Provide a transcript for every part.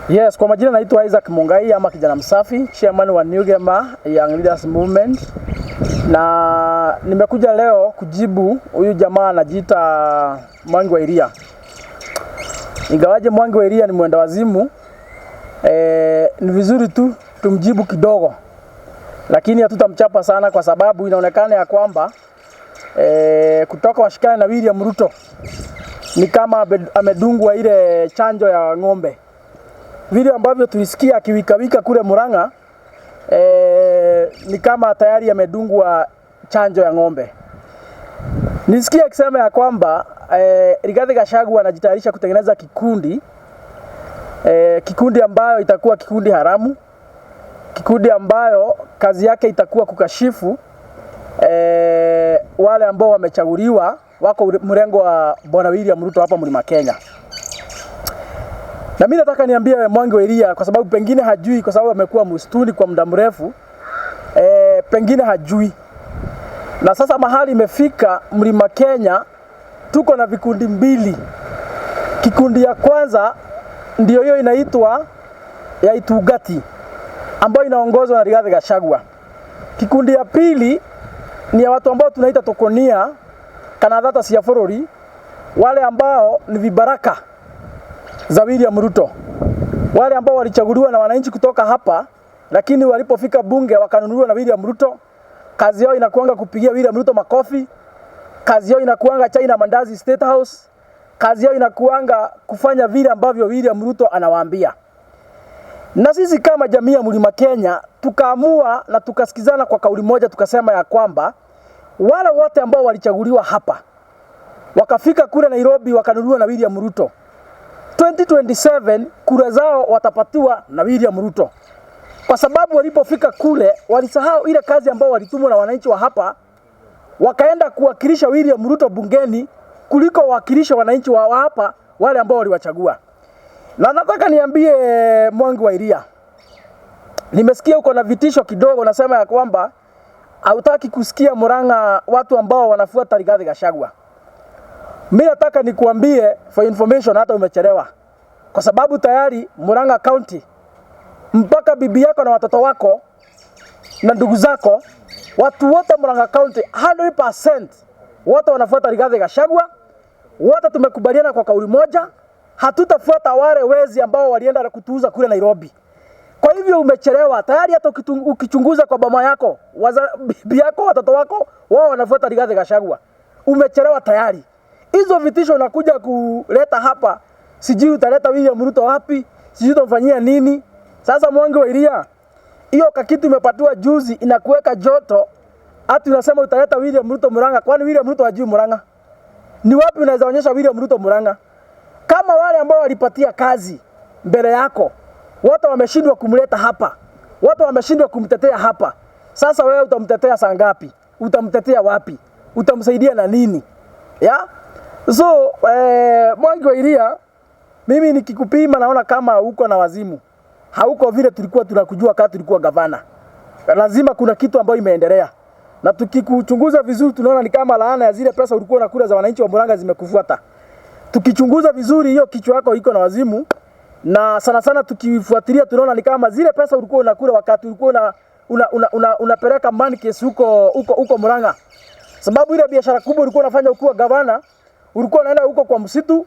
Yes, kwa majina naitwa Isaac Mungai ama kijana msafi, chairman wa New Gamer Young Leaders Movement. Na nimekuja leo kujibu huyu jamaa anajiita Mwangi wa Iria. Ingawaje Mwangi wa Iria ni mwenda wazimu, ni vizuri tu tumjibu kidogo. Lakini hatutamchapa sana kwa sababu inaonekana ya kwamba kutoka washikane na William Ruto ni kama amedungwa ile chanjo ya ng'ombe. Vile ambavyo tulisikia akiwika kule Murang'a, ni kama tayari amedungwa chanjo ya ng'ombe. Nisikia akisema ya kwamba Rigathi Gachagua anajitayarisha kutengeneza kikundi ambayo itakuwa kikundi haramu, kikundi ambayo kazi yake itakuwa kukashifu wale ambao wamechaguliwa wako mrengo wa Bwana William Ruto hapa Mlima Kenya. Na mimi nataka niambie Mwangi wa Iria kwa sababu pengine hajui, kwa sababu amekuwa msituni kwa muda mrefu, pengine hajui. Na sasa mahali imefika Mlima Kenya tuko na vikundi mbili. Kikundi ya kwanza ndio hiyo inaitwa ya Itugati ambayo inaongozwa na Rigathi Gachagua. Kikundi ya pili ni ya watu ambao tunaita Tokonia kana dhata cia bũrũri, wale ambao ni vibaraka za William Ruto, wale ambao walichaguliwa na wananchi kutoka hapa, lakini walipofika bunge wakanunuliwa na William Ruto. Kazi yao inakuanga kupigia William Ruto makofi, kazi yao inakuanga chai na mandazi State House, kazi yao inakuanga kufanya vile ambavyo William Ruto anawaambia. Na sisi kama jamii ya Mlima Kenya tukaamua na tukasikizana kwa kauli moja, tukasema ya kwamba wale wote ambao walichaguliwa hapa wakafika kule Nairobi wakanunuliwa na William Ruto, 2027 kura zao watapatiwa na William Ruto. Kwa sababu walipofika kule walisahau ile kazi ambao walitumwa na wananchi wa hapa, wakaenda kuwakilisha William Ruto bungeni kuliko wakilisha wananchi wa hapa wale ambao waliwachagua. Na nataka niambie Mwangi wa Iria, nimesikia uko na vitisho kidogo, nasema ya kwamba hautaki kusikia Murang'a watu ambao wanafuata Rigathi Gachagua. Mimi nataka nikuambie for information, hata umechelewa. Kwa sababu tayari Murang'a County mpaka bibi yako na watoto wako na ndugu zako, watu wote Murang'a County 100% wote wanafuata Rigathi Gachagua. Wote tumekubaliana kwa kauli moja, hatutafuata wale wezi ambao walienda kutuuza kule Nairobi. Kwa hivyo umechelewa tayari. Hata ukichunguza kwa boma yako, bibi yako, watoto wako, wao wanafuata Rigathi Gachagua. Umechelewa tayari. Hizo vitisho unakuja kuleta hapa, sijui utaleta William Ruto wapi, sijui utamfanyia nini. Sasa Mwangi wa Iria, hiyo kakitu imepatiwa juzi inakuweka joto, ati unasema utaleta William Ruto Murang'a. Kwani William Ruto hajui Murang'a? Ni wapi unaweza onyesha William Ruto Murang'a? Kama wale ambao walipatia kazi mbele yako wote wameshindwa kumleta hapa, wote wameshindwa kumtetea hapa, sasa wewe utamtetea saa ngapi? Utamtetea wapi? Utamsaidia na nini? So Mwangi wa Iria, mimi nikikupima naona kama uko na wazimu. Hauko vile tulikuwa tunakujua kama tulikuwa gavana. Lazima kuna kitu ambayo imeendelea. Na tukikuchunguza vizuri tunaona ni kama laana ya zile pesa ulikuwa unakula za wananchi wa Murang'a zimekufuata. Tukichunguza vizuri hiyo kichwa yako iko na wazimu, na sana sana tukifuatilia tunaona ni kama zile pesa ulikuwa unakula wakati ulikuwa unapeleka money case huko Murang'a. Sababu ile biashara kubwa ulikuwa unafanya ukiwa gavana, ulikuwa unaenda huko kwa msitu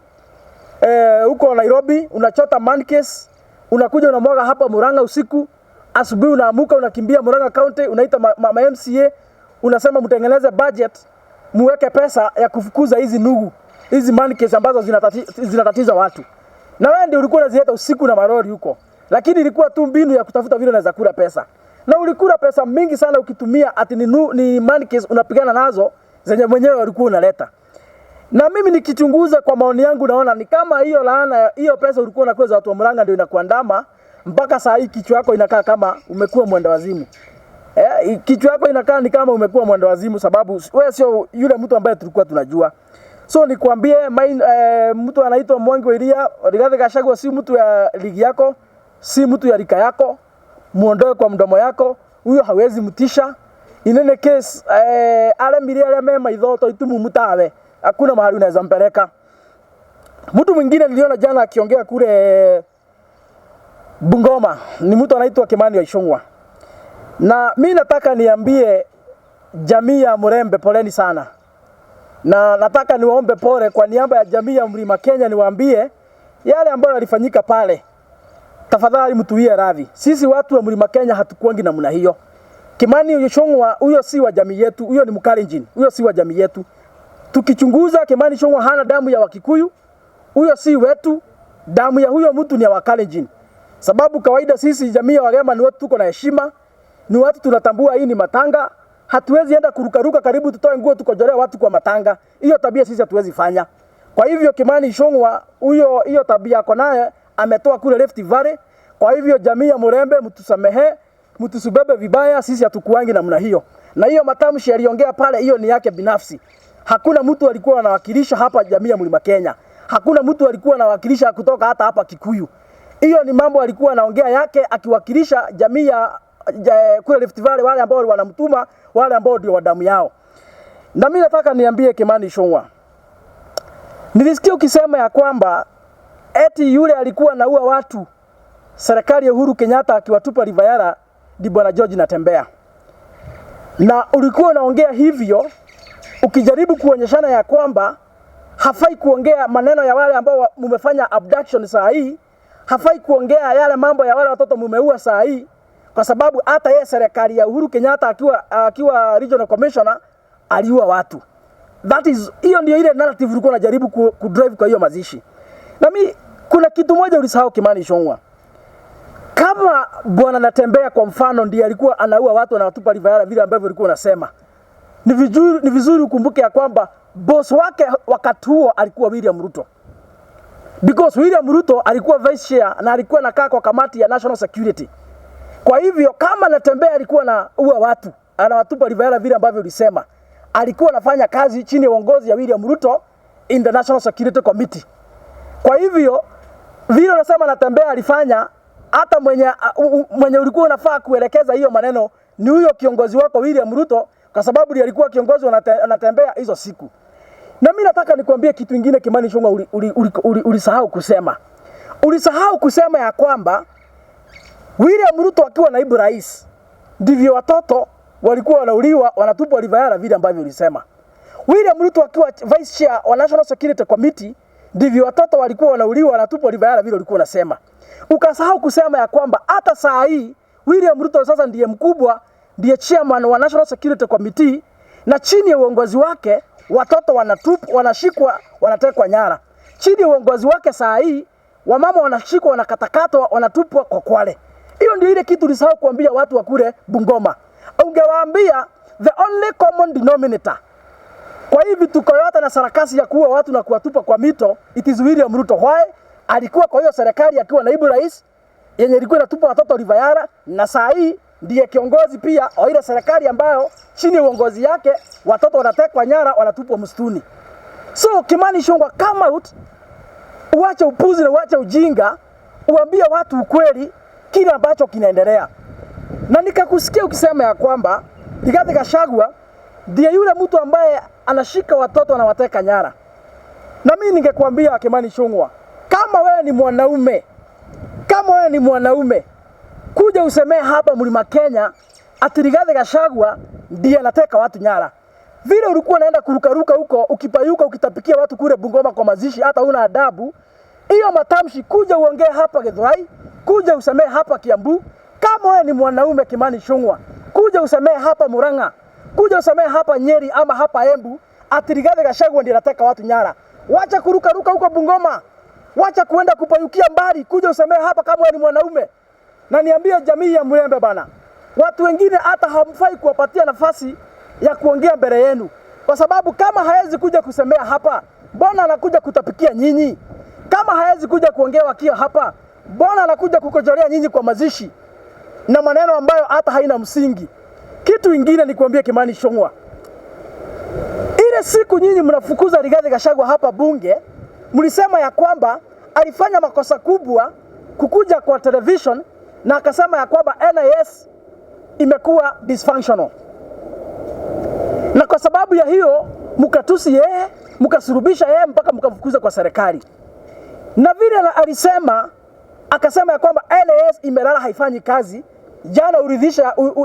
huko Nairobi, unachota money case, unakuja unamwaga hapa Murang'a usiku, asubuhi unaamuka unakimbia Murang'a County, unaita MCA, unasema mtengeneze budget, muweke pesa ya kufukuza hizi nugu, hizi money case ambazo zinatatiza watu. Na wewe ndio ulikuwa unazileta usiku na marori huko. Lakini ilikuwa tu mbinu ya kutafuta vile unaweza kula pesa. Na ulikula pesa mingi sana ukitumia ati ni money case unapigana nazo zenye mwenyewe walikuwa unaleta. Na mimi nikichunguza kwa maoni yangu naona ni kama hiyo laana, hiyo pesa ulikuwa unakula za watu wa Murang'a ndio inakuandama mpaka saa hii kichwa yako inakaa kama umekuwa mwenda wazimu. Kichwa yako inakaa ni kama umekuwa mwenda wazimu, sababu wewe sio yule mtu ambaye tulikuwa tunajua. So nikwambie mtu anaitwa Mwangi wa Iria, Rigathi Gachagua si mtu ya ligi yako, si mtu ya rika yako, muondoe kwa mdomo yako, huyo hawezi mtisha. In any case ale miriale mema idhoto itumu mutawe, hakuna mahali unaweza mpeleka. Mtu mwingine niliona jana akiongea kule Bungoma, ni mtu anaitwa Kimani Ichung'wah. Na mimi nataka niambie jamii ya Murembe poleni sana. Na nataka niwaombe pole kwa niaba ya jamii ya Mlima Kenya, niwaambie yale ambayo yalifanyika pale. Tafadhali mtuwie radhi. Sisi watu wa Mlima Kenya hatukuangi namna hiyo. Kimani Ichung'wah huyo si wa jamii yetu, huyo ni Mkalenjin. Huyo si wa jamii yetu. Tukichunguza Kimani Ichung'wah hana damu ya Wakikuyu. Huyo si wetu. Damu ya huyo mtu ni ya Wakalenjin. Sababu kawaida sisi jamii ya Wagema ni watu tuko na heshima. Ni watu tunatambua hii ni matanga. Hatuwezi enda kurukaruka karibu tutoe nguo tukojolea watu kwa matanga. Hiyo tabia sisi hatuwezi fanya. Kwa hivyo Kimani Ichung'wah hiyo tabia yako naye ametoa kule Rift Valley. Kwa hivyo jamii ya Murembe mtusamehe, mtusubebe vibaya, sisi hatukuangi namna hiyo. Na hiyo matamshi aliongea pale, hiyo ni yake binafsi. Hakuna mtu alikuwa anawakilisha hapa jamii ya Mlima Kenya. Hakuna mtu alikuwa anawakilisha kutoka hata hapa Kikuyu. Hiyo ni mambo alikuwa anaongea yake akiwakilisha jamii ya kule Rift Valley, wale ambao wanamtuma, wale ambao ndio wadamu yao. Na mimi nataka niambie Kimani Ichung'wah. Nilisikia ukisema ya kwamba eti yule alikuwa anaua watu serikali ya Uhuru Kenyatta akiwatupa River Yala di Bwana George Natembeya. Na ulikuwa unaongea hivyo ukijaribu kuonyeshana ya kwamba hafai kuongea maneno ya wale ambao mumefanya abduction saa hii, hafai kuongea yale mambo ya wale watoto mumeua saa hii, kwa sababu hata yeye serikali ya Uhuru Kenyatta akiwa regional commissioner aliua watu. That is, hiyo ndio ile narrative ulikuwa unajaribu kudrive kwa hiyo mazishi. Na mimi kuna kitu moja ulisahau Kimani Ichung'wah. Kama Bwana Natembeya kwa mfano ndiye alikuwa anaua watu na watupa River Yala vile ambavyo ulikuwa unasema, ni vizuri ukumbuke ya kwamba boss wake wakati huo alikuwa William Ruto. Because William Ruto alikuwa vice chair na alikuwa anakaa kwa kamati ya national security. Kwa hivyo kama Natembeya alikuwa anaua watu, anawatupa River Yala vile ambavyo ulisema, alikuwa anafanya kazi chini ya uongozi ya William Ruto in the National Security Committee. Kwa hivyo vile unasema Natembeya alifanya, hata mwenye ulikuwa unafaa kuelekeza hiyo maneno ni huyo kiongozi wako William Ruto, kwa sababu ndiye alikuwa kiongozi Natembeya hizo siku. Na mimi nataka nikwambie kitu kingine Kimani Ichung'wah ulisahau kusema. Ulisahau kusema ya kwamba William Ruto akiwa naibu rais ndivyo watoto walikuwa wanauliwa wanatupwa River Yala vile ambavyo ulisema. William Ruto akiwa vice chair wa National Security Committee ndivyo watoto walikuwa wanauliwa wanatupwa River Yala vile ulikuwa unasema. Ukasahau kusema ya kwamba hata saa hii William Ruto sasa ndiye mkubwa, ndiye chairman wa National Security Committee, na chini ya uongozi wake watoto wanashikwa, wanatekwa nyara. Chini ya uongozi wake saa hii wamama wanashikwa, wanakatakatwa, wanatupwa kwa Kwale. Hiyo ndio ile kitu ulisahau kuambia watu wa kule Bungoma. Ungewaambia the only common denominator kwa hivi tuko yote na sarakasi ya kuua watu na kuwatupa kwa mito, it is William Ruto. Why? Alikuwa kwa hiyo serikali akiwa naibu rais yenye ilikuwa inatupa watoto River Yala, na saa hii ndiye kiongozi pia wa ile serikali ambayo chini ya uongozi yake watoto wanatekwa nyara, wanatupwa msituni. So Kimani Ichung'wah, come out, uache upuzi na uache ujinga, uambie watu ukweli kile ambacho kinaendelea. Na nikakusikia ukisema ya kwamba Rigathi Gachagua ndiye yule mtu ambaye anashika watoto na wateka nyara. Na mimi ningekuambia Kimani Ichung'wah, kama wewe ni mwanaume, kuja usemee hapa Mlima Kenya ati Rigathi Gachagua ndiye anateka watu nyara. Vile ulikuwa unaenda kurukaruka huko ukipayuka ukitapikia watu kule Bungoma kwa mazishi, hata una adabu. Hiyo matamshi kuja uongee hapa Githurai, kuja usemee hapa Kiambu. Kama wewe ni mwanaume Kimani Ichung'wah, kuja usemee hapa Murang'a, kuja usemee hapa Nyeri ama hapa Embu ati Rigathi Gachagua ndiye anateka watu nyara. Wacha kurukaruka huko Bungoma. Wacha kuenda kupayukia mbali, kuja usemee hapa kama wewe ni mwanaume. Na niambie jamii ya Murembe bana, watu wengine hata hamfai kuwapatia nafasi ya kuongea mbele yenu, kwa sababu kama haezi kuja kusemea hapa, mbona anakuja kutapikia nyinyi? Kama haezi kuja kuongea wakia hapa, mbona anakuja kukojolea nyinyi kwa mazishi na maneno ambayo hata haina msingi? Kitu kingine ni kuambia Kimani Ichung'wah, ile siku nyinyi mnafukuza Rigathi Gachagua hapa bunge, mlisema ya kwamba alifanya makosa kubwa kukuja kwa television na akasema ya kwamba NIS imekuwa dysfunctional. Na kwa sababu ya hiyo mkatusi yeye, mkasurubisha yeye mpaka mkamfukuza kwa serikali. Na vile alisema akasema ya kwamba NIS imelala haifanyi kazi. Jana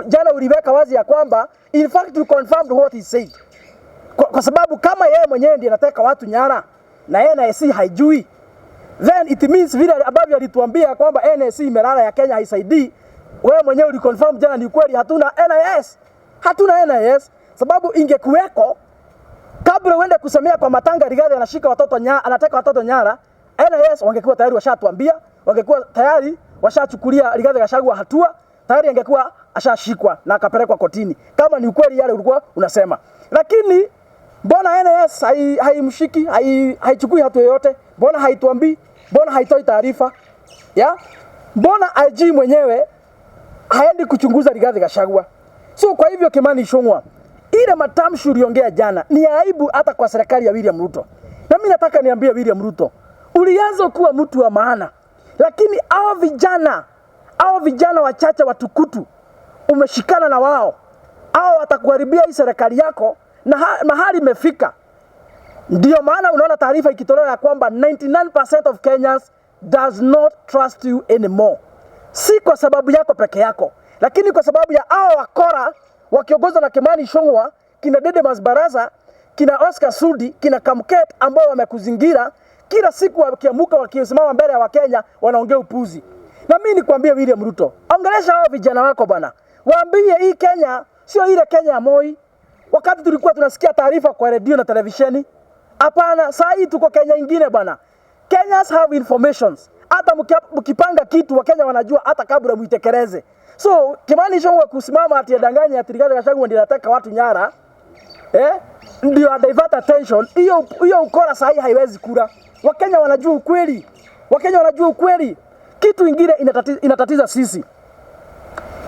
jana uliweka wazi ya kwamba in fact you confirmed what he said. Kwa sababu kama yeye mwenyewe ndiye anataka watu nyara na NIS haijui, then it means vile ambavyo alituambia kwamba NIS imelala ya Kenya haisaidii, wewe mwenyewe uliconfirm jana ni kweli hatuna NIS. Hatuna NIS sababu ingekuweko kabla uende kusemea kwa matanga Rigathi anashika watoto nyara, anataka watoto nyara, NIS wangekuwa tayari washatuambia, wangekuwa tayari washachukulia Rigathi Gachagua hatua, tayari angekuwa ashashikwa na akapelekwa kotini kama ni ukweli yale ulikuwa unasema. Lakini mbona NIS haimshiki, haichukui hatua yoyote? Mbona haituambii? Mbona haitoi taarifa? Ya? Mbona IG mwenyewe haendi kuchunguza Rigathi Gachagua? So kwa hivyo Kimani Ichung'wah, ile matamshi uliongea jana ni aibu hata kwa serikali ya William Ruto. Na mimi nataka niambie William Ruto, ulianza kuwa mtu wa maana, lakini hao vijana wachache watukutu umeshikana na wao. Hao watakuharibia hii serikali yako na mahali imefika. Ndio maana unaona taarifa ikitolewa ya kwamba 99% of Kenyans does not trust you anymore. Si kwa sababu yako peke yako, lakini kwa sababu ya hao wakora wakiongozwa na Kimani Ichung'wah, kina Didmus Barasa, kina Oscar Sudi, kina Kamket ambao wamekuzingira kila siku wakiamuka wakisimama mbele ya Wakenya wanaongea upuzi. Na mimi nikwambie William Ruto, ongelesha hao vijana wako bana. Waambie hii Kenya sio ile Kenya ya Moi. Wakati tulikuwa tunasikia taarifa kwa radio na televisheni, hapana, sasa hii tuko Kenya ingine bana. Kenyans have informations. Hata mkipanga kitu Wakenya wanajua hata kabla muitekeleze. So Kimani Ichung'wah kusimama ati adanganya ati Rigathi Gachagua ndiye anataka watu nyara, ndio divert attention. Hiyo ukora sahi haiwezi kura. Wakenya wanajua ukweli. Wakenya wanajua ukweli. Kitu ingine inatatiza sisi.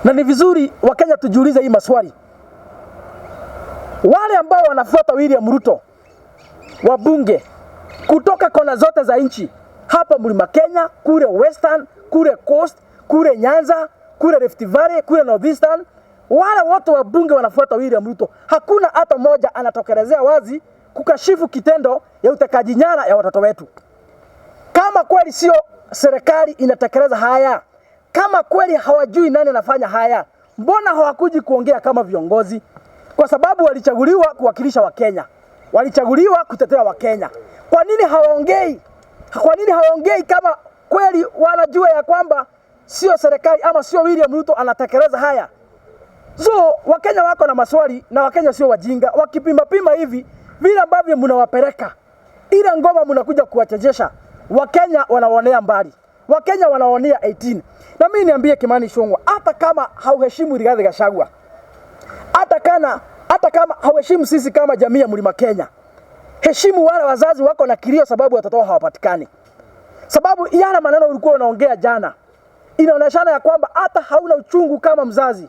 Na ni vizuri Wakenya tujiulize hii maswali. Wale ambao wanafuata William Ruto, wabunge kutoka kona zote za nchi, hapa Mlima Kenya, kule Western, kule Coast, kule Nyanza, kule Rift Valley, kule Northeastern, wale wote wabunge wanafuata William Ruto, hakuna hata mmoja anatokelezea wazi kukashifu kitendo ya utekaji nyara ya watoto wetu. Kama kweli sio serikali inatekeleza haya, kama kweli hawajui nani anafanya haya, mbona hawakuji kuongea kama viongozi? Kwa sababu walichaguliwa kuwakilisha Wakenya, walichaguliwa kutetea Wakenya. Kwa nini hawaongei? Kwa nini hawaongei kama kweli wanajua ya kwamba sio serikali ama sio William Ruto anatekeleza haya? So Wakenya wako na maswali, na Wakenya sio wajinga. Wakipima hivi vile ambavyo mnawapeleka, ile ngoma mnakuja kuwachejesha, Wakenya wanaonea mbali. Wakenya wanaonea 18. Na mimi niambie Kimani Ichung'wah, hata kama hauheshimu Rigathi Gachagua, hata kama hauheshimu sisi kama jamii ya Mlima Kenya, heshimu wale wazazi wako na kilio sababu watoto wao hawapatikani. Sababu yale maneno ulikuwa unaongea jana inaonyeshana ya kwamba hata hauna uchungu kama mzazi,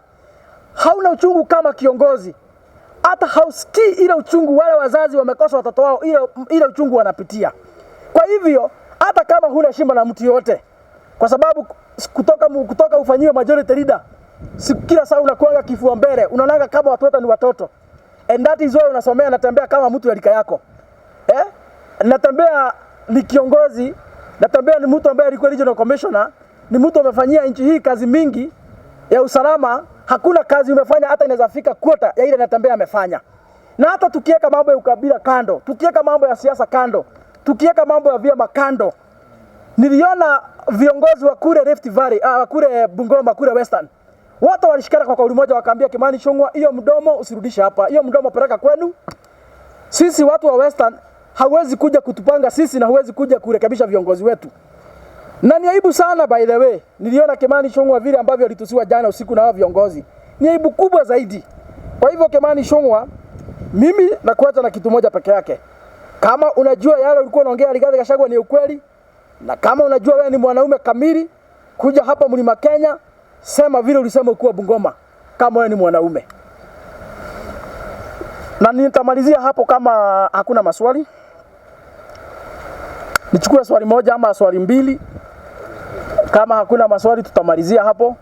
hauna uchungu kama kiongozi, hata hausikii ile uchungu wale wazazi wamekosa watoto wao, ile uchungu wanapitia. Kwa hivyo hata kama huna heshima na mtu yote, kwa sababu kutoka ufanyiwe majority leader, kila saa unakuanga kifua mbele, unaonanga kama watu wote ni watoto. And that is why unasomea natembea kama mtu ya rika yako. Natembea ni kiongozi, natembea ni mtu ambaye alikuwa regional commissioner, ni mtu amefanyia nchi hii kazi mingi ya usalama. Hakuna kazi umefanya hata inaweza fika quota ya ile natembea amefanya. Na hata tukiweka mambo ya ukabila kando, tukiweka mambo ya siasa kando, tukiweka mambo ya vyama kando, niliona viongozi wa kule Rift Valley, kule Bungoma, kule Western, wote walishikana kwa kauli moja wakaambia Kimani Ichung'wah, hiyo mdomo usirudishe hapa, hiyo mdomo peleka kwenu. Sisi watu wa Western hauwezi kuja kutupanga sisi na huwezi kuja kurekebisha viongozi wetu. Na ni aibu sana by the way. Niliona Kimani Ichung'wah vile ambavyo alitusiwa jana usiku na hao viongozi. Ni aibu kubwa zaidi. Kwa hivyo Kimani Ichung'wah, mimi nakuacha na kitu moja peke yake. Kama unajua yale ulikuwa unaongea Rigathi Gachagua ni ukweli, na kama unajua wewe ni mwanaume kamili, kuja hapa Mlima Kenya, sema vile ulisema ukiwa Bungoma kama wewe ni mwanaume. Na nitamalizia hapo kama hakuna maswali. Nichukue swali moja ama swali mbili. Kama hakuna maswali tutamalizia hapo.